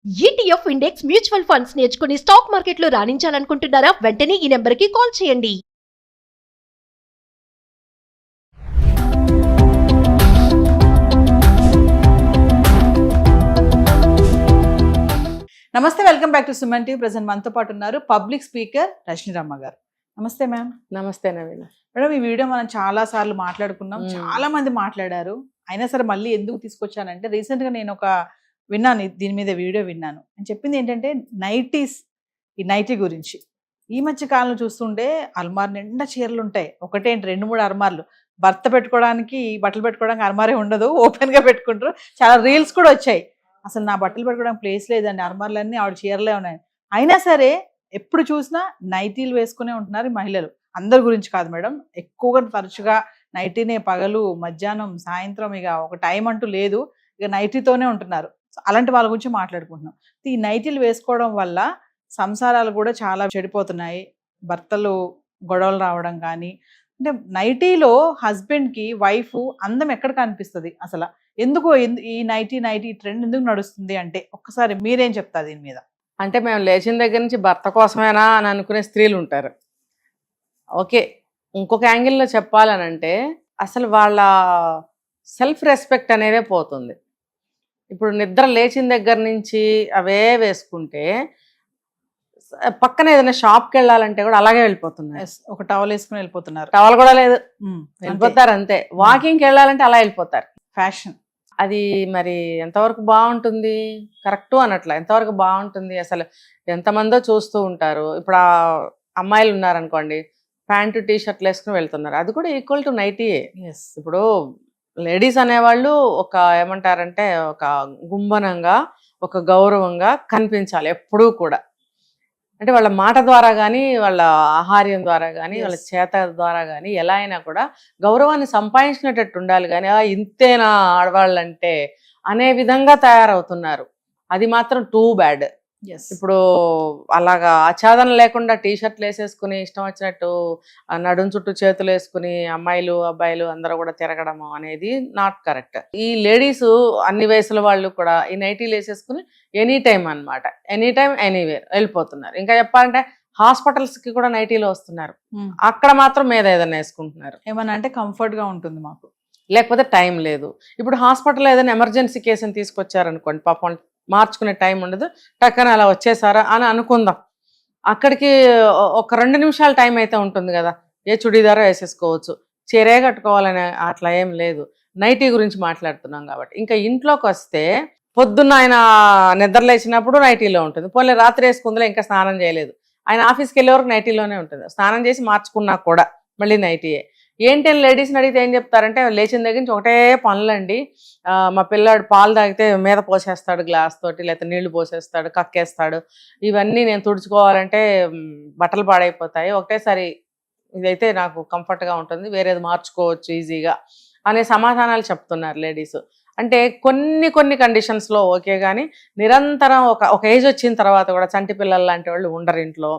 ETF index mutual funds నేర్చుకుని stock మార్కెట్లో రాణించాలనుకుంటున్నారా? వెంటనే ఈ నెంబర్కి కాల్ చేయండి. నమస్తే, welcome back to Suman TV. Present మనతో పాటు ఉన్నారు పబ్లిక్ స్పీకర్ రజనీరమ్మ గారు. నమస్తే మ్యామ్. నమస్తే నవీన. మేడం, ఈ వీడియో మనం చాలా సార్లు మాట్లాడుకున్నాం, చాలా మంది మాట్లాడారు. అయినా సరే మళ్ళీ ఎందుకు తీసుకొచ్చానంటే, రీసెంట్ గా నేను ఒక విన్నాను, దీని మీద వీడియో విన్నాను. అని చెప్పింది ఏంటంటే నైటీస్, ఈ నైటీ గురించి. ఈ మధ్య కాలంలో చూస్తుంటే అల్మార్ నిండా చీరలు ఉంటాయి. ఒకటేంటి 2-3 అల్మార్లు. భర్త పెట్టుకోవడానికి, బట్టలు పెట్టుకోవడానికి అల్మారే ఉండదు, ఓపెన్ గా పెట్టుకుంటారు. చాలా రీల్స్ కూడా వచ్చాయి. అసలు నా బట్టలు పెట్టుకోవడానికి ప్లేస్ లేదండి, అర్మార్లన్నీ ఆవిడ చీరలే ఉన్నాయి. అయినా సరే ఎప్పుడు చూసినా నైటీలు వేసుకునే ఉంటున్నారు మహిళలు. అందరి గురించి కాదు మేడం, ఎక్కువగా తరచుగా నైటీనే పగలు, మధ్యాహ్నం, సాయంత్రం, ఇక ఒక టైం అంటూ లేదు, ఇక నైటీతోనే ఉంటున్నారు. అలాంటి వాళ్ళ గురించి మాట్లాడుకుంటున్నాం. ఈ నైటీలు వేసుకోవడం వల్ల సంసారాలు కూడా చాలా చెడిపోతున్నాయి. భర్తలు గొడవలు రావడం కానీ, అంటే నైటీలో హస్బెండ్కి వైఫ్ అందం ఎక్కడ కనిపిస్తుంది అసలు? ఎందుకు ఈ నైటీ ట్రెండ్ ఎందుకు నడుస్తుంది అంటే ఒక్కసారి మీరేం చెప్తారు దీని మీద? అంటే మేము లేచిన దగ్గర నుంచి భర్త కోసమేనా అని అనుకునే స్త్రీలు ఉంటారు. ఓకే, ఇంకొక యాంగిల్లో చెప్పాలనంటే అసలు వాళ్ళ సెల్ఫ్ రెస్పెక్ట్ అనేదే పోతుంది. ఇప్పుడు నిద్ర లేచిన దగ్గర నుంచి అవే వేసుకుంటే పక్కన ఏదైనా షాప్కి వెళ్ళాలంటే కూడా అలాగే వెళ్ళిపోతున్నారు. ఒక టవల్ వేసుకుని వెళ్ళిపోతున్నారు. టవల్ కూడా లేదు, వెళ్ళిపోతారు అంతే. వాకింగ్కి వెళ్ళాలంటే అలా వెళ్ళిపోతారు. ఫ్యాషన్ అది మరి ఎంతవరకు బాగుంటుంది? కరెక్టు అనట్లా. ఎంతవరకు బాగుంటుంది అసలు? ఎంతమందో చూస్తూ ఉంటారు. ఇప్పుడు ఆ అమ్మాయిలు ఉన్నారనుకోండి, ప్యాంటు టీ షర్ట్లు వేసుకుని వెళ్తున్నారు, అది కూడా ఈక్వల్ టు నైటీయే. ఇప్పుడు లేడీస్ అనేవాళ్ళు ఒక ఏమంటారంటే ఒక గుంభనంగా, ఒక గౌరవంగా కనిపించాలి ఎప్పుడూ కూడా. అంటే వాళ్ళ మాట ద్వారా కానీ, వాళ్ళ ఆహార్యం ద్వారా కానీ, వాళ్ళ చేత ద్వారా కానీ ఎలా అయినా కూడా గౌరవాన్ని సంపాదించినట్టు ఉండాలి. కానీ ఇంతేనా ఆడవాళ్ళంటే అనే విధంగా తయారవుతున్నారు. అది మాత్రం టూ బ్యాడ్. ఇప్పుడు అలాగా ఆచ్ఛాదన లేకుండా టీ షర్ట్లు వేసేసుకుని ఇష్టం వచ్చినట్టు నడుం చుట్టూ చేతులు వేసుకుని అమ్మాయిలు అబ్బాయిలు అందరూ కూడా తిరగడము అనేది నాట్ కరెక్ట్. ఈ లేడీస్ అన్ని వయసుల వాళ్ళు కూడా ఈ నైటీలు వేసేసుకుని ఎనీ టైం అనమాట, ఎనీ టైం ఎనీవేర్ వెళ్ళిపోతున్నారు. ఇంకా చెప్పాలంటే హాస్పిటల్స్ కి కూడా నైటీలు వస్తున్నారు, అక్కడ మాత్రం మీద ఏదైనా వేసుకుంటున్నారు. ఏమన్నా అంటే కంఫర్ట్ గా ఉంటుంది మాకు, లేకపోతే టైం లేదు. ఇప్పుడు హాస్పిటల్లో ఏదైనా ఎమర్జెన్సీ కేసుని తీసుకొచ్చారనుకోండి, పాపం మార్చుకునే టైం ఉండదు, టక్కన అలా వచ్చేసారా అని అనుకుందాం. అక్కడికి ఒక 2 నిమిషాల టైం అయితే ఉంటుంది కదా, ఏ చుడీదారో వేసేసుకోవచ్చు, చీరే కట్టుకోవాలనే అట్లా ఏం లేదు. నైటీ గురించి మాట్లాడుతున్నాం కాబట్టి. ఇంకా ఇంట్లోకి వస్తే పొద్దున్న ఆయన నిద్ర లేచినప్పుడు నైటీలో ఉంటుంది, పోలే రాత్రి వేసుకుందిలే ఇంకా స్నానం చేయలేదు, ఆయన ఆఫీస్కి వెళ్ళే వరకు నైటీలోనే ఉంటుంది, స్నానం చేసి మార్చుకున్నా కూడా మళ్ళీ నైటీయే. ఏంటి అని లేడీస్ని అడిగితే ఏం చెప్తారంటే, లేచిన దగ్గర నుంచి ఒకటే పనులండి, మా పిల్లాడు పాలు తాగితే మీద పోసేస్తాడు గ్లాస్ తోటి, లేకపోతే నీళ్లు పోసేస్తాడు, కక్కేస్తాడు, ఇవన్నీ నేను తుడుచుకోవాలంటే బట్టలు పాడైపోతాయి, ఒకటేసారి ఇదైతే నాకు కంఫర్ట్గా ఉంటుంది, వేరేది మార్చుకోవచ్చు ఈజీగా అనే సమాధానాలు చెప్తున్నారు లేడీస్. అంటే కొన్ని కండిషన్స్లో ఓకే, కానీ నిరంతరం ఒక ఏజ్ వచ్చిన తర్వాత కూడా చంటి పిల్లలు లాంటి వాళ్ళు ఉండరు ఇంట్లో,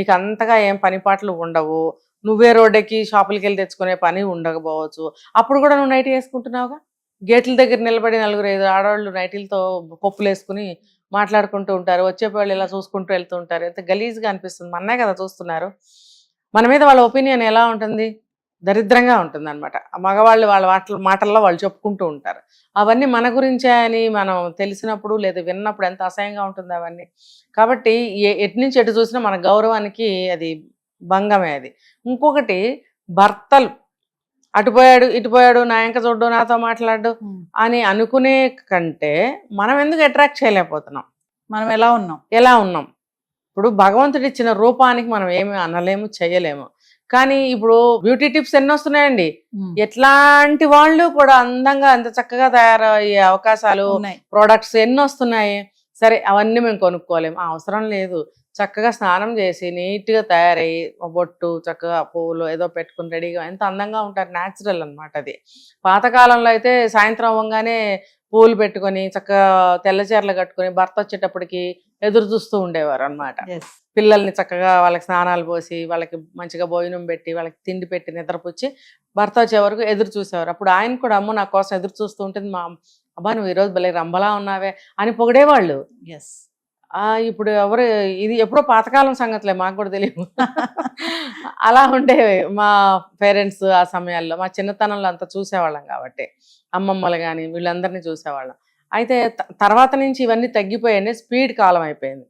నీకు అంతగా ఏం పనిపాట్లు ఉండవు, నువ్వే రోడ్డుకి షాపులకి వెళ్ళి తెచ్చుకునే పని ఉండకపోవచ్చు, అప్పుడు కూడా నువ్వు నైటీ వేసుకుంటున్నావుగా. గేట్ల దగ్గర నిలబడి 4-5 ఆడవాళ్ళు నైటీలతో పప్పులు వేసుకుని మాట్లాడుకుంటూ ఉంటారు, వచ్చేవాళ్ళు ఇలా చూసుకుంటూ వెళ్తూ ఉంటారు, ఎంత గలీజ్గా అనిపిస్తుంది. మన్నే కదా చూస్తున్నారు. మన మీద వాళ్ళ ఒపీనియన్ ఎలా ఉంటుంది? దరిద్రంగా ఉంటుంది అనమాట. మగవాళ్ళు వాళ్ళ మాటల్లో వాళ్ళు చెప్పుకుంటూ ఉంటారు. అవన్నీ మన గురించే అని మనం తెలిసినప్పుడు లేదా విన్నప్పుడు ఎంత అసహ్యంగా ఉంటుంది అవన్నీ. కాబట్టి ఎటు నుంచి ఎటు చూసినా మన గౌరవానికి అది భంగమే. అది ఇంకొకటి, భర్తలు అటుపోయాడు ఇటుపోయాడు, నా ఇంక చూడ్డు, నాతో మాట్లాడు అని అనుకునే కంటే మనం ఎందుకు అట్రాక్ట్ చేయలేకపోతున్నాం? మనం ఎలా ఉన్నాం? ఇప్పుడు భగవంతుడు ఇచ్చిన రూపానికి మనం ఏమి అనలేము, చెయ్యలేము. కానీ ఇప్పుడు బ్యూటీ టిప్స్ ఎన్ని వస్తున్నాయండి, ఎట్లాంటి వాళ్ళు కూడా అందంగా అంత చక్కగా తయారయ్యే అవకాశాలు, ప్రోడక్ట్స్ ఎన్ని వస్తున్నాయి. సరే, అవన్నీ మేము కొనుక్కోలేము, అవసరం లేదు. చక్కగా స్నానం చేసి నీట్గా తయారయ్యి బొట్టు చక్కగా పువ్వులు ఏదో పెట్టుకుని రెడీగా ఎంత అందంగా ఉంటారు. న్యాచురల్ అనమాట అది. పాతకాలంలో అయితే సాయంత్రం అవ్వగానే పూలు పెట్టుకొని చక్కగా తెల్ల చీరలు కట్టుకొని భర్త వచ్చేటప్పటికి ఎదురు చూస్తూ ఉండేవారు అనమాట. పిల్లల్ని చక్కగా వాళ్ళకి స్నానాలు పోసి, వాళ్ళకి మంచిగా భోజనం పెట్టి, వాళ్ళకి తిండి పెట్టి నిద్రపుచ్చి భర్త వచ్చే వరకు ఎదురు చూసేవారు. అప్పుడు ఆయన కూడా అమ్మ నా కోసం ఎదురు చూస్తూ ఉంటుంది, మా అబ్బా నువ్వు ఈరోజు భలే రంబలా ఉన్నావే అని పొగిడేవాళ్ళు. ఎస్. ఇప్పుడు ఎవరు ఇది ఎప్పుడో పాతకాలం సంగతులే, మాకు కూడా తెలియదు. అలా ఉండేవి మా పేరెంట్స్ ఆ సమయాల్లో. మా చిన్నతనంలో అంతా చూసేవాళ్ళం కాబట్టి, అమ్మమ్మలు కానీ వీళ్ళందరినీ చూసేవాళ్ళం. అయితే తర్వాత నుంచి ఇవన్నీ తగ్గిపోయాయి, స్పీడ్ కాలం అయిపోయింది.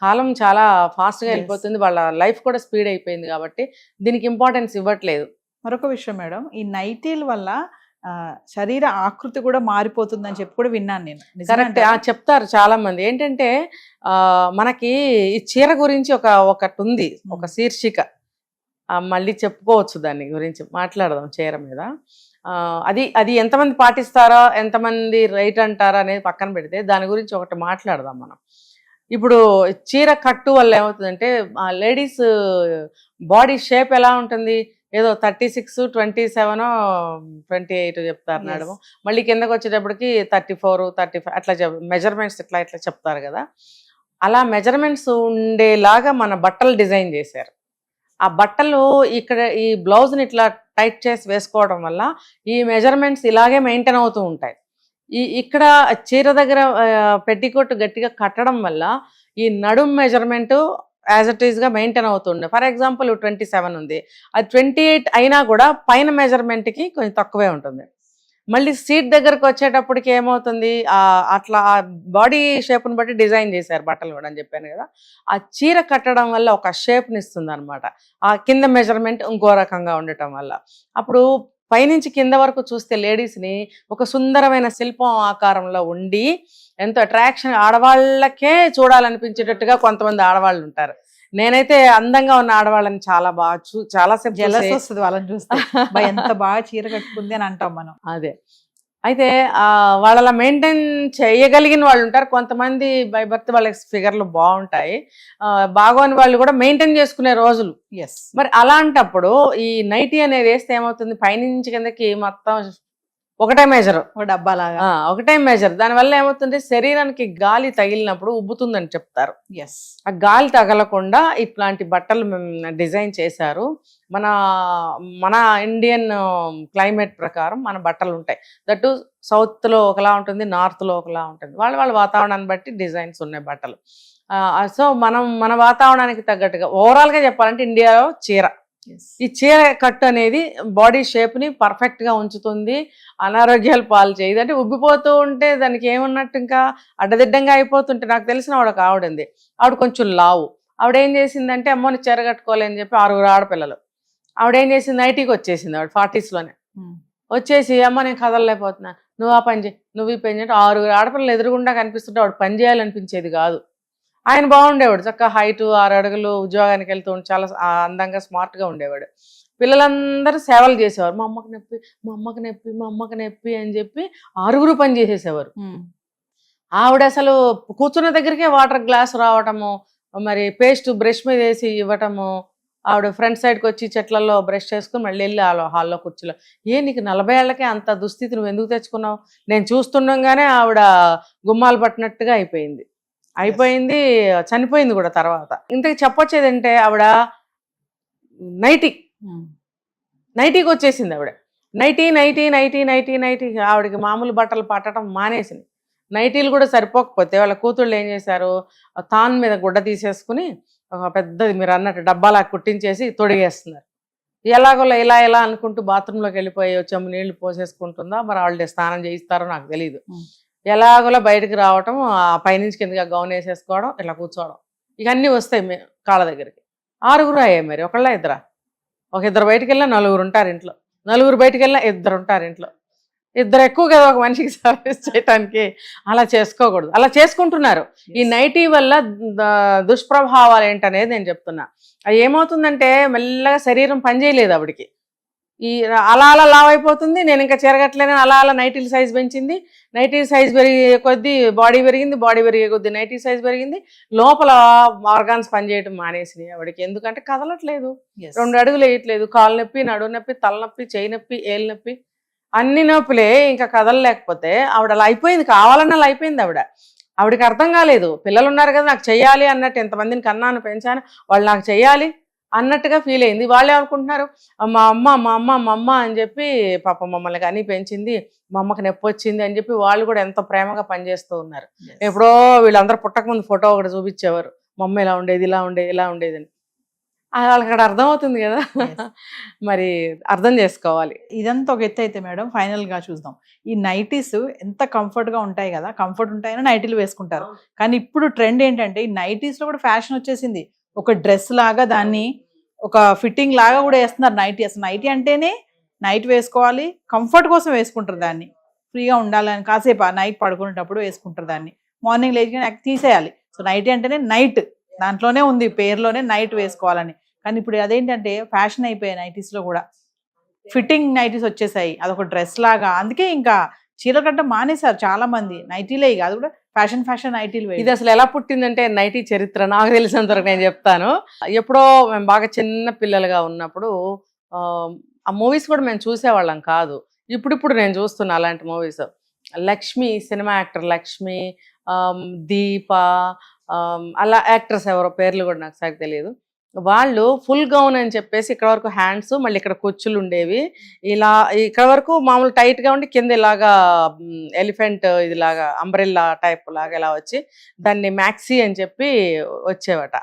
కాలం చాలా ఫాస్ట్గా వెళ్ళిపోతుంది, వాళ్ళ లైఫ్ కూడా స్పీడ్ అయిపోయింది కాబట్టి దీనికి ఇంపార్టెన్స్ ఇవ్వట్లేదు. మరొక విషయం మేడం, ఈ నైటీల వల్ల శరీర ఆకృతి కూడా మారిపోతుందని చెప్పి కూడా విన్నాను నేను. కరెక్ట్, చెప్తారు చాలా మంది. ఏంటంటే మనకి ఈ చీర గురించి ఒకటి ఉంది, ఒక శీర్షిక, మళ్ళీ చెప్పుకోవచ్చు, దాని గురించి మాట్లాడదాం చీర మీద. అది ఎంతమంది పాటిస్తారో ఎంతమంది రైట్ అంటారో అనేది పక్కన పెడితే దాని గురించి ఒకటి మాట్లాడదాం మనం. ఇప్పుడు చీర కట్టు వల్ల ఏమవుతుందంటే లేడీస్ బాడీ షేప్ ఎలా ఉంటుంది, ఏదో 36, 27, 28 చెప్తారు మేడం. మళ్ళీ కిందకు వచ్చేటప్పటికి 34, 35 అట్లా మెజర్మెంట్స్ ఇట్లా చెప్తారు కదా. అలా మెజర్మెంట్స్ ఉండేలాగా మన బట్టలు డిజైన్ చేశారు. ఆ బట్టలు ఇక్కడ ఈ బ్లౌజ్ని ఇట్లా టైట్ చేసి వేసుకోవడం వల్ల ఈ మెజర్మెంట్స్ ఇలాగే మెయింటైన్ అవుతూ ఉంటాయి. ఇక్కడ చీర దగ్గర పెట్టికోట్ గట్టిగా కట్టడం వల్ల ఈ నడుం మెజర్మెంట్ యాజ్ ఇట్ ఈస్గా మెయింటైన్ అవుతుండే. ఫర్ ఎగ్జాంపుల్ 27 ఉంది, అది 28 అయినా కూడా పైన మెజర్మెంట్కి కొంచెం తక్కువే ఉంటుంది. మళ్ళీ సీట్ దగ్గరకు వచ్చేటప్పటికి ఏమవుతుంది, అట్లా బాడీ షేప్ని బట్టి డిజైన్ చేశారు బట్టలు కూడా అని చెప్పాను కదా. ఆ చీర కట్టడం వల్ల ఒక షేప్ని ఇస్తుంది అనమాట. ఆ కింద మెజర్మెంట్ ఇంకో రకంగా ఉండటం వల్ల అప్పుడు పైనుంచి కింద వరకు చూస్తే లేడీస్ని ఒక సుందరమైన శిల్పం ఆకారంలో ఉండి ఎంతో అట్రాక్షన్, ఆడవాళ్ళకే చూడాలనిపించేటట్టుగా కొంతమంది ఆడవాళ్ళు ఉంటారు. నేనైతే అందంగా ఉన్న ఆడవాళ్ళని చాలాసేపు జెలస్ వస్తుంది వాళ్ళని చూస్తే, ఎంత బాగా చీర కట్టుకుంది అని అంటాం మనం. అదే, అయితే వాళ్ళ మెయింటైన్ చేయగలిగిన వాళ్ళు ఉంటారు. కొంతమంది బై బర్త్ వాళ్ళకి ఫిగర్లు బాగుంటాయి, బాగోని వాళ్ళు కూడా మెయింటైన్ చేసుకునే రోజులు. ఎస్. మరి అలాంటప్పుడు ఈ నైటీ అనేది వేస్తే ఏమవుతుంది, పైనుంచి కిందకి మొత్తం ఒకటే మెజర్, ఒక డబ్బాలాగా ఒకటే మెజర్. దానివల్ల ఏమవుతుంది, శరీరానికి గాలి తగిలినప్పుడు ఉబ్బుతుందని చెప్తారు. ఎస్. ఆ గాలి తగలకుండా ఇట్లాంటి బట్టలు డిజైన్ చేశారు. మన ఇండియన్ క్లైమేట్ ప్రకారం మన బట్టలు ఉంటాయి. దట్టు సౌత్లో ఒకలా ఉంటుంది, నార్త్లో ఒకలా ఉంటుంది. వాళ్ళ వాతావరణాన్ని బట్టి డిజైన్స్ ఉన్నాయి బట్టలు. సో మన వాతావరణానికి తగ్గట్టుగా ఓవరాల్గా చెప్పాలంటే ఇండియాలో చీర, ఈ చీర కట్టు అనేది బాడీ షేప్ని పర్ఫెక్ట్గా ఉంచుతుంది, అనారోగ్యాలు పాలు చేయదు. అంటే ఉబ్బిపోతూ ఉంటే దానికి ఏమున్నట్టు ఇంకా అడ్డదిడ్డంగా అయిపోతుంటే, నాకు తెలిసిన ఆవిడ ఉంది, ఆవిడ కొంచెం లావు. ఆవిడ ఏం చేసిందంటే అమ్మని చీర కట్టుకోవాలని చెప్పి 6 ఆడపిల్లలు, ఆవిడ ఏం చేసింది, నైటీకి వచ్చేసింది. ఆవిడ 40sలోనే వచ్చేసి, అమ్మ నేను కదలలేకపోతున్నా, నువ్వు ఆ పని చేయి, నువ్వు ఈ పని చేయంటే 6 ఆడపిల్లలు ఎదురుగుండా కనిపిస్తుంటే ఆవిడ పని చేయాలనిపించేది కాదు. ఆయన బాగుండేవాడు, చక్కగా హైట్ 6 అడుగులు, ఉద్యోగానికి వెళ్తూ చాలా అందంగా స్మార్ట్గా ఉండేవాడు. పిల్లలందరూ సేవలు చేసేవారు, మా అమ్మకి నొప్పి, మా అమ్మకి నొప్పి, మా అమ్మకి నొప్పి అని చెప్పి 6 పని చేసేసేవారు. ఆవిడ అసలు కూర్చున్న దగ్గరికే వాటర్ గ్లాస్ రావటము, మరి పేస్ట్ బ్రష్ మీద వేసి ఇవ్వటము, ఆవిడ ఫ్రంట్ సైడ్కి వచ్చి చెట్లలో బ్రష్ చేసుకుని మళ్ళీ వెళ్ళి హాల్లో కూర్చులో, నీకు 40 ఏళ్లకే అంత దుస్థితి నువ్వు ఎందుకు తెచ్చుకున్నావు? నేను చూస్తుండగానే ఆవిడ గుమ్మాలు పట్టినట్టుగా అయిపోయింది, చనిపోయింది కూడా తర్వాత. ఇంతకు చెప్పొచ్చేది అంటే ఆవిడ నైటీకి వచ్చేసింది. ఆవిడ నైటీ ఆవిడకి మామూలు బట్టలు పట్టడం మానేసింది. నైటీలు కూడా సరిపోకపోతే వాళ్ళ కూతుళ్ళు ఏం చేశారు, తాన్ మీద గుడ్డ తీసేసుకుని ఒక పెద్దది మీరు అన్నట్టు డబ్బాలా కుట్టించేసి తొడిగేస్తున్నారు. ఎలాగోలా ఇలా అనుకుంటూ బాత్రూంలోకి వెళ్ళిపోయి చెంబు నీళ్లు పోసేసుకుంటుందా, మరి వాళ్ళే స్నానం చేయిస్తారో నాకు తెలియదు. ఎలాగోలా బయటకు రావటం, పైనుంచి కిందగా గౌన్ వేసేసుకోవడం, ఇట్లా కూర్చోవడం, ఇక అన్నీ వస్తాయి కాళ్ళ దగ్గరికి. 6 అయ్యాయి. మరి ఒకళ్ళ ఇద్దరా? ఒక 2 బయటికి వెళ్ళినా 4 ఉంటారు ఇంట్లో, 4 బయటికి వెళ్ళినా 2 ఉంటారు ఇంట్లో. 2 ఎక్కువ కదా ఒక మనిషికి సర్వీస్ చేయటానికి. అలా చేసుకోకూడదు, అలా చేసుకుంటున్నారు. ఈ నైటీ వల్ల దుష్ప్రభావాలు ఏంటనేది నేను చెప్తున్నా. అది ఏమవుతుందంటే మెల్లగా శరీరం పనిచేయలేదు ఆవిడికి, అలా లావ్ అయిపోతుంది. నేను ఇంకా చెరగట్లేనని అలా నైటీల సైజ్ పెంచింది, నైటీ సైజ్ పెరిగే కొద్దీ బాడీ పెరిగింది, బాడీ పెరిగే కొద్దీ నైటీ సైజ్ పెరిగింది. లోపల ఆర్గాన్స్ పనిచేయడం మానేసినాయి ఆవిడకి. ఎందుకంటే కదలట్లేదు, 2 అడుగులు వేయట్లేదు, కాలు నొప్పి, నడువు నొప్పి, తలనొప్పి, చేయి నొప్పి, ఏలు నొప్పి, అన్ని నొప్పులే. ఇంకా కదలలేకపోతే ఆవిడ అలా అయిపోయింది, కావాలన్నా అలా అయిపోయింది ఆవిడకి అర్థం కాలేదు. పిల్లలు ఉన్నారు కదా, నాకు చెయ్యాలి అన్నట్టు, ఎంతమందిని కన్నాను పెంచాను, వాళ్ళు నాకు చెయ్యాలి అన్నట్టుగా ఫీల్ అయింది. వాళ్ళు ఏమనుకుంటున్నారు, మా అమ్మ అని చెప్పి పాప మమ్మల్ని కానీ పెంచింది, మా అమ్మకి నొప్పి వచ్చింది అని చెప్పి వాళ్ళు కూడా ఎంతో ప్రేమగా పనిచేస్తూ ఉన్నారు. ఎప్పుడో వీళ్ళందరూ పుట్టక ముందు ఫోటో ఒకటి చూపించేవారు, మా అమ్మ ఇలా ఉండేది ఇలా ఉండేది అని. వాళ్ళకి అక్కడ అర్థమవుతుంది కదా. మరి అర్థం చేసుకోవాలి. ఇదంతా ఒక ఎత్తు అయితే మేడం, ఫైనల్ గా చూద్దాం. ఈ నైటీస్ ఎంత కంఫర్ట్ గా ఉంటాయి కదా, కంఫర్ట్ ఉంటాయని నైటీలు వేసుకుంటారు. కానీ ఇప్పుడు ట్రెండ్ ఏంటంటే ఈ నైటీస్ లో కూడా ఫ్యాషన్ వచ్చేసింది. ఒక డ్రెస్ లాగా దాన్ని ఒక ఫిట్టింగ్ లాగా కూడా వేస్తున్నారు నైటీ. అసలు నైటీ అంటేనే నైట్ వేసుకోవాలి, కంఫర్ట్ కోసం వేసుకుంటారు దాన్ని, ఫ్రీగా ఉండాలని కాసేపు ఆ నైట్ పడుకునేటప్పుడు వేసుకుంటారు దాన్ని, మార్నింగ్ లేచి తీసేయాలి. సో నైటీ అంటేనే నైట్, దాంట్లోనే ఉంది పేరులోనే నైట్ వేసుకోవాలని. కానీ ఇప్పుడు అదేంటంటే ఫ్యాషన్ అయిపోయాయి నైటీస్ లో కూడా, ఫిట్టింగ్ నైటీస్ వచ్చేసాయి, అదొక డ్రెస్ లాగా. అందుకే ఇంకా చీర కట్ట మానేశారు చాలా మంది, నైటీలే ఇక అది కూడా ఫ్యాషన్ నైటీలు. ఇది అసలు ఎలా పుట్టిందంటే నైటీ చరిత్ర నాకు తెలిసినంత వరకు నేను చెప్తాను. ఎప్పుడో మేము బాగా చిన్న పిల్లలుగా ఉన్నప్పుడు ఆ మూవీస్ కూడా మేము చూసేవాళ్ళం కాదు. ఇప్పుడు నేను చూస్తున్నా అలాంటి movies. Lakshmi, cinema actor Lakshmi, Deepa, అలా యాక్టర్స్ ఎవరో పేర్లు కూడా నాకు సరిగ్గా తెలియదు. వాళ్ళు ఫుల్ గౌన్ అని చెప్పేసి ఇక్కడ వరకు హ్యాండ్స్, మళ్ళీ ఇక్కడ కుచ్చులు ఉండేవి, ఇలా ఇక్కడ వరకు మామూలు టైట్ గా ఉండి కింద ఇలాగా ఎలిఫెంట్ ఇదిలాగా అంబ్రెల్లా టైప్ లాగా ఇలా వచ్చి దాన్ని మ్యాక్సీ అని చెప్పి వచ్చేవట.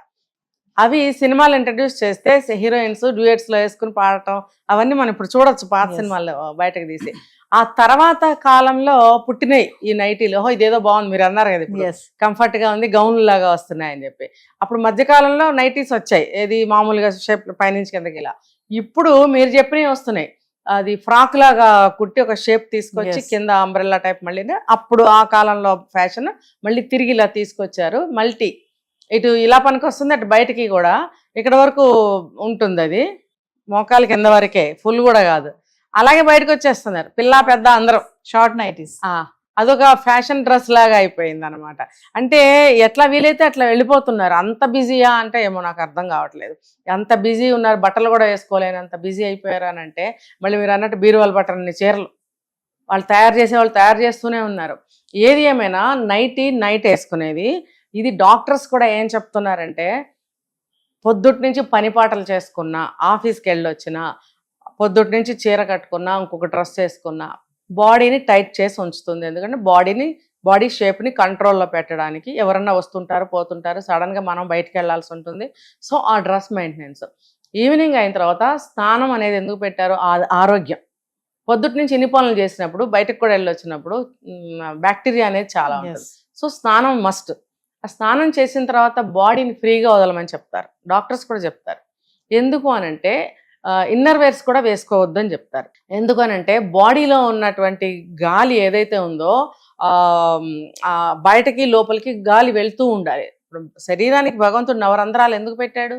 అవి సినిమాలు ఇంట్రడ్యూస్ చేస్తే హీరోయిన్స్ డ్యూయట్స్ లో వేసుకుని పాడటం అవన్నీ మనం ఇప్పుడు చూడొచ్చు పాత సినిమాల్లో బయటకు తీసి. ఆ తర్వాత కాలంలో పుట్టినాయి ఈ నైటీలు. ఇదేదో బాగుంది, మీరు అన్నారు కదా ఇప్పుడు కంఫర్ట్ గా ఉంది, గౌన్ లాగా వస్తున్నాయి అని చెప్పి. అప్పుడు మధ్యకాలంలో నైటీస్ వచ్చాయి, ఏది మామూలుగా షేప్ పైనుంచి కిందకి ఇలా. ఇప్పుడు మీరు చెప్పినవి వస్తున్నాయి, అది ఫ్రాక్ లాగా కుట్టి ఒక షేప్ తీసుకొచ్చి కింద అంబ్రెల్లా టైప్. మళ్ళీ అప్పుడు ఆ కాలంలో ఫ్యాషన్ మళ్ళీ తిరిగి ఇలా తీసుకొచ్చారు. మల్టీ ఇటు ఇలా పనికి వస్తుంది, అటు బయటికి కూడా ఇక్కడ వరకు ఉంటుంది, అది మోకాలు కింద వరకే, ఫుల్ కూడా కాదు. అలాగే బయటకు వచ్చేస్తున్నారు పిల్ల పెద్ద అందరూ షార్ట్ నైటీస్. అదొక ఫ్యాషన్ డ్రెస్ లాగా అయిపోయింది అనమాట. అంటే ఎట్లా వీలైతే అట్లా వెళ్ళిపోతున్నారు. అంత బిజీయా అంటే ఏమో నాకు అర్థం కావట్లేదు. అంత బిజీ ఉన్నారు, బట్టలు కూడా వేసుకోలేని అంత బిజీ అయిపోయారు అని అంటే. మళ్ళీ మీరు అన్నట్టు బీరువాల బట్టలని చీరలు వాళ్ళు తయారు చేస్తూనే ఉన్నారు. ఏది ఏమైనా నైట్ వేసుకునేది. ఇది డాక్టర్స్ కూడా ఏం చెప్తున్నారంటే, పొద్దుటి నుంచి పని పాటలు చేసుకున్నా, ఆఫీస్కి వెళ్ళొచ్చినా, పొద్దుటి నుంచి చీర కట్టుకున్నా, ఇంకొక డ్రెస్ వేసుకున్నా బాడీని టైట్ చేసి ఉంచుతుంది. ఎందుకంటే బాడీ షేప్ని కంట్రోల్లో పెట్టడానికి. ఎవరన్నా వస్తుంటారు పోతుంటారు, సడన్గా మనం బయటకు వెళ్ళాల్సి ఉంటుంది. సో ఆ డ్రెస్ మెయింటెనెన్స్. ఈవినింగ్ అయిన తర్వాత స్నానం అనేది ఎందుకు పెట్టారు? ఆరోగ్యం. పొద్దుటి నుంచి ఇన్ని పనులు చేసినప్పుడు బయటకు కూడా వెళ్ళొచ్చినప్పుడు బ్యాక్టీరియా అనేది చాలా ఉంటుంది. సో స్నానం మస్ట్. ఆ స్నానం చేసిన తర్వాత బాడీని ఫ్రీగా వదలమని చెప్తారు, డాక్టర్స్ కూడా చెప్తారు. ఎందుకు అనంటే ఇన్నర్ వేర్స్ కూడా వేసుకోవద్దని చెప్తారు. ఎందుకనంటే బాడీలో ఉన్నటువంటి గాలి ఏదైతే ఉందో బయటకి లోపలికి గాలి వెళ్తూ ఉండాలి. ఇప్పుడు శరీరానికి భగవంతుడు నవరంధ్రాలు ఎందుకు పెట్టాడు?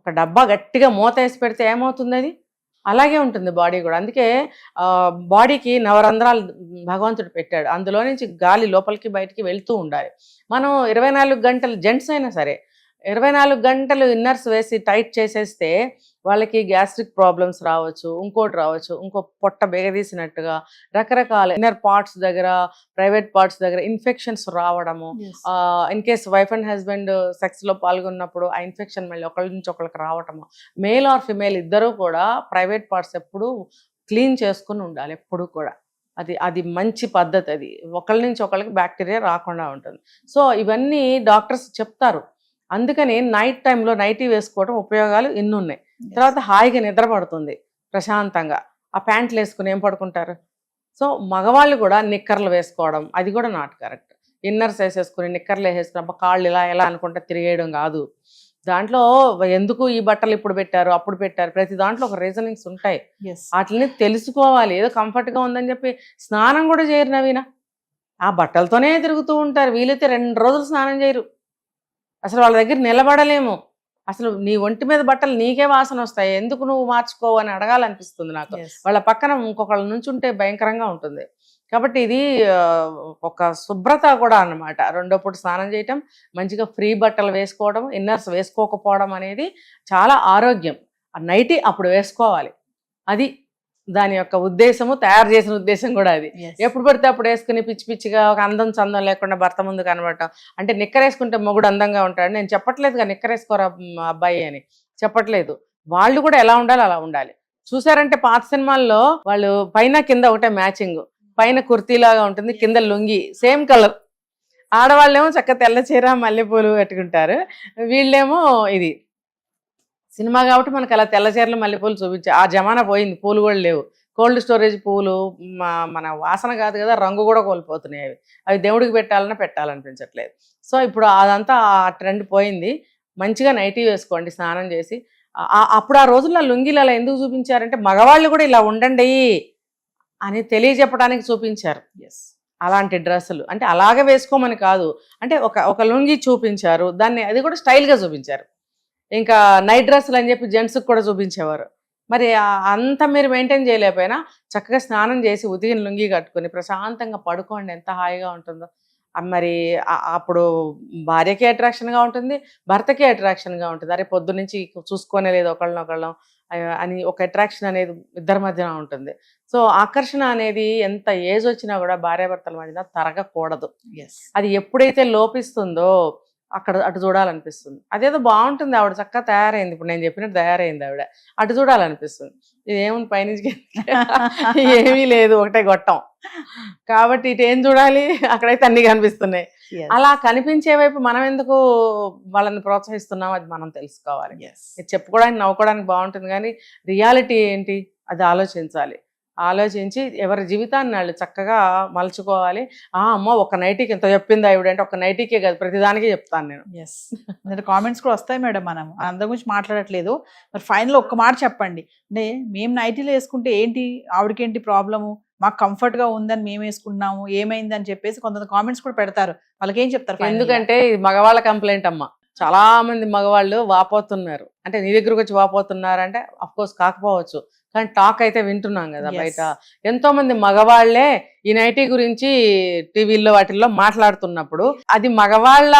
ఒక డబ్బా గట్టిగా మూత వేసి పెడితే ఏమవుతుంది? అది అలాగే ఉంటుంది బాడీ కూడా. అందుకే బాడీకి నవరంధ్రాలు భగవంతుడు పెట్టాడు, అందులో నుంచి గాలి లోపలికి బయటికి వెళ్తూ ఉండాలి. మనం 24 గంటలు జెంట్స్ అయినా సరే 24 గంటలు ఇన్నర్స్ వేసి టైట్ చేసేస్తే వాళ్ళకి గ్యాస్ట్రిక్ ప్రాబ్లమ్స్ రావచ్చు, ఇంకోటి రావచ్చు, ఇంకో పొట్ట బెగదీసినట్టుగా రకరకాల ఇన్నర్ పార్ట్స్ దగ్గర, ప్రైవేట్ పార్ట్స్ దగ్గర ఇన్ఫెక్షన్స్ రావడము. In case wife and husband సెక్స్లో పాల్గొన్నప్పుడు ఆ ఇన్ఫెక్షన్ మళ్ళీ ఒకళ్ళ నుంచి ఒకళ్ళకి రావటము. మేల్ ఆర్ ఫిమేల్ ఇద్దరూ కూడా ప్రైవేట్ పార్ట్స్ ఎప్పుడు క్లీన్ చేసుకుని ఉండాలి ఎప్పుడు కూడా. అది మంచి పద్ధతి. అది ఒకళ్ళ నుంచి ఒకళ్ళకి బ్యాక్టీరియా రాకుండా ఉంటుంది. సో ఇవన్నీ డాక్టర్స్ చెప్తారు. అందుకని నైట్ టైంలో నైటీ వేసుకోవడం ఉపయోగాలు ఎన్ని ఉన్నాయి. తర్వాత హాయిగా నిద్ర పడుతుంది ప్రశాంతంగా. ఆ ప్యాంట్లు వేసుకుని ఏం పడుకుంటారు? సో మగవాళ్ళు కూడా నిక్కర్లు వేసుకోవడం అది కూడా నాట్ కరెక్ట్. ఇన్నర్స్ వేసేసుకుని నిక్కర్లు వేసేసుకుని కాళ్ళు ఇలా అనుకుంటే తిరిగేయడం కాదు. దాంట్లో ఎందుకు ఈ బట్టలు ఇప్పుడు పెట్టారు అప్పుడు పెట్టారు, ప్రతి దాంట్లో ఒక రీజనింగ్స్ ఉంటాయి. వాటిని తెలుసుకోవాలి. ఏదో కంఫర్ట్గా ఉందని చెప్పి స్నానం కూడా చేయరు నవీన. ఆ బట్టలతోనే తిరుగుతూ ఉంటారు. వీలైతే 2 రోజులు స్నానం చేయరు. అసలు వాళ్ళ దగ్గర నిలబడలేము. అసలు నీ ఒంటి మీద బట్టలు నీకే వాసన వస్తాయి, ఎందుకు నువ్వు మార్చుకోవు అని అడగాలనిపిస్తుంది నాకు. వాళ్ళ పక్కన ఇంకొకళ్ళ నుంచి ఉంటే భయంకరంగా ఉంటుంది. కాబట్టి ఇది ఒక శుభ్రత కూడా అన్నమాట. రెండో పూట స్నానం చేయటం, మంచిగా ఫ్రీ బట్టలు వేసుకోవడం, ఇన్నర్స్ వేసుకోకపోవడం అనేది చాలా ఆరోగ్యం. ఆ నైటీ అప్పుడు వేసుకోవాలి. అది దాని యొక్క ఉద్దేశము, తయారు చేసిన ఉద్దేశం కూడా అది. ఎప్పుడు పడితే అప్పుడు వేసుకుని పిచ్చి పిచ్చిగా ఒక అందం చందం లేకుండా భర్త ముందు కనబడటం. అంటే నిక్కర్ వేసుకుంటే మొగుడు అందంగా ఉంటాడు. నేను చెప్పట్లేదుగా నిక్కర్ వేసుకోరా అబ్బాయి అని. చెప్పట్లేదు. వాళ్ళు కూడా ఎలా ఉండాలి అలా ఉండాలి. చూసారంటే పాత సినిమాల్లో వాళ్ళు పైన కింద ఒకటే మ్యాచింగ్, పైన కుర్తీలాగా ఉంటుంది, కింద లుంగి సేమ్ కలర్. ఆడవాళ్ళేమో చక్కగా తెల్ల చీర మల్లెపూలు కట్టుకుంటారు, వీళ్ళేమో ఇది సినిమా కాబట్టి మనకు అలా తెల్ల చీరలు మల్లెపూలు చూపించారు. ఆ జమానా పోయింది, పూలు కూడా లేవు. కోల్డ్ స్టోరేజ్ పూలు మన వాసన కాదు కదా, రంగు కూడా కోల్పోతున్నాయి. అవి దేవుడికి పెట్టాలనిపించట్లేదు. సో ఇప్పుడు అదంతా ఆ ట్రెండ్ పోయింది. మంచిగా నైటీ వేసుకోండి స్నానం చేసి. అప్పుడు ఆ రోజుల్లో లుంగీలు అలా ఎందుకు చూపించారంటే మగవాళ్ళు కూడా ఇలా ఉండండి అని తెలియజెప్పడానికి చూపించారు. అలాంటి డ్రెస్సులు అంటే అలాగే వేసుకోమని కాదు, అంటే ఒక లుంగి చూపించారు, దాన్ని అది కూడా స్టైల్గా చూపించారు. ఇంకా నైట్ డ్రెస్సులు అని చెప్పి జెంట్స్కి కూడా చూపించేవారు. మరి అంత మీరు మెయింటైన్ చేయలేకపోయినా చక్కగా స్నానం చేసి ఉతికిన లుంగి కట్టుకొని ప్రశాంతంగా పడుకోండి, ఎంత హాయిగా ఉంటుందో. మరి అప్పుడు భార్యకి అట్రాక్షన్గా ఉంటుంది, భర్తకి అట్రాక్షన్గా ఉంటుంది. అరే పొద్దు నుంచి చూసుకొనే లేదు ఒకళ్ళనొకళ్ళం అని ఒక అట్రాక్షన్ అనేది ఇద్దరి మధ్యన ఉంటుంది. సో ఆకర్షణ అనేది ఎంత ఏజ్ వచ్చినా కూడా భార్యాభర్తల మధ్యన తరగకూడదు. అది ఎప్పుడైతే లోపిస్తుందో అటు చూడాలనిపిస్తుంది. అదేదో బాగుంటుంది, ఆవిడ చక్కగా తయారైంది, ఇప్పుడు నేను చెప్పినట్టు తయారైంది ఆవిడ, అటు చూడాలనిపిస్తుంది. ఇదేముంది పైనుంచి ఏమీ లేదు, ఒకటే గొట్టం. కాబట్టి ఇటు ఏం చూడాలి, అక్కడైతే అన్ని కనిపిస్తున్నాయి. అలా కనిపించే వైపు మనం ఎందుకు వాళ్ళని ప్రోత్సహిస్తున్నాం, అది మనం తెలుసుకోవాలి. చెప్పుకోవడానికి నవ్వుకోవడానికి బాగుంటుంది, కానీ రియాలిటీ ఏంటి అది ఆలోచించాలి. ఆలోచించి ఎవరి జీవితాన్ని వాళ్ళు చక్కగా మలుచుకోవాలి. అమ్మ ఒక నైటీకి ఎంత చెప్పింది ఆవిడ అంటే ఒక నైటీకే కాదు, ప్రతిదానికి చెప్తాను నేను. అంటే కామెంట్స్ కూడా వస్తాయి మేడం, మనం అందరి గురించి మాట్లాడట్లేదు. మరి ఫైనల్ ఒక్క మాట చెప్పండి, అంటే మేము నైటీలు వేసుకుంటే ఏంటి, ఆవిడకేంటి ప్రాబ్లము, మాకు కంఫర్ట్గా ఉందని మేము వేసుకున్నాము, ఏమైంది అని చెప్పేసి కొంత కామెంట్స్ కూడా పెడతారు. వాళ్ళకి ఏం చెప్తారు? ఎందుకంటే మగవాళ్ళ కంప్లైంట్ అమ్మ, చాలా మంది మగవాళ్ళు వాపోతున్నారు. అంటే నీ దగ్గరకు వచ్చి వాపోతున్నారంటే అఫ్కోర్స్ కాకపోవచ్చు, కానీ టాక్ అయితే వింటున్నాం కదా బయట. ఎంతో మంది మగవాళ్లే ఈ నైటీ గురించి టీవీల్లో వాటిల్లో మాట్లాడుతున్నప్పుడు అది మగవాళ్ళ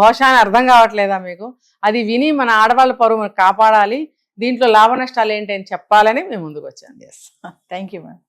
ఘోష అని అర్థం కావట్లేదా మీకు? అది విని మన ఆడవాళ్ళ పరువు కాపాడాలి, దీంట్లో లాభ నష్టాలు ఏంటి అని చెప్పాలని మేము ముందుకు వచ్చాను. Thank you ma'am.